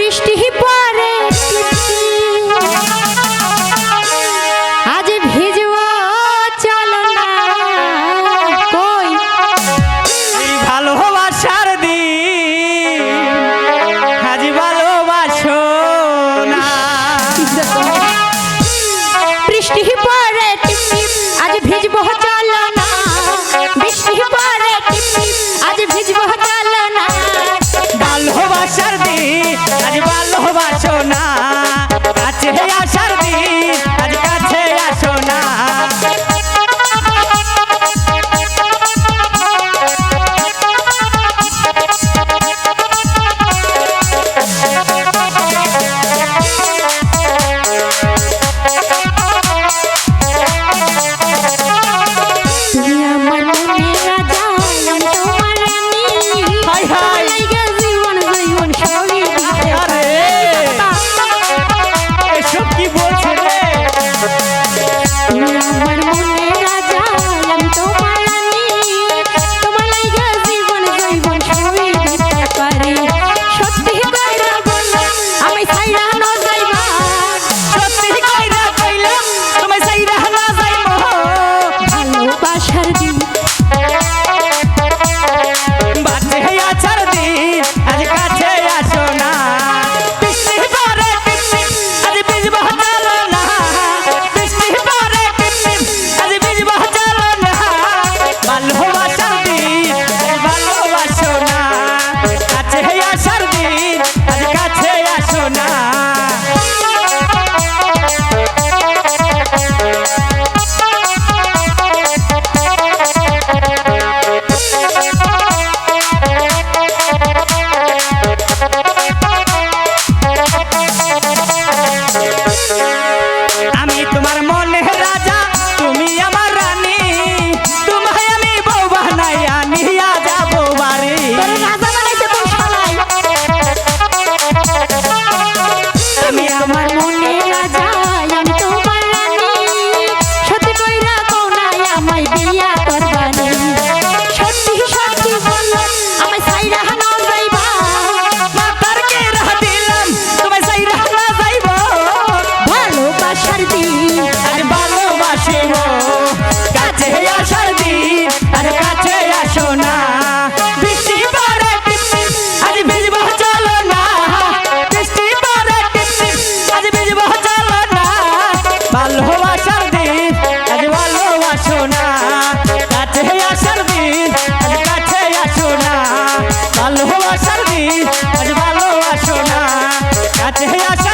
বৃষ্টি পরে আজ ভিজব চলো না কই ভালোবাসার দিন আজ ভালোবাসো না বৃষ্টি পরে আজ ভিজব চলো না বৃষ্টি পরে আজ ভিজব চলো না ভালোবাসার দিন আজ ভালোবাসো না কাছে আসার দিন আজ কাছে আসো না ভালোবাসার দিন আজ ভালোবাসো না কাছে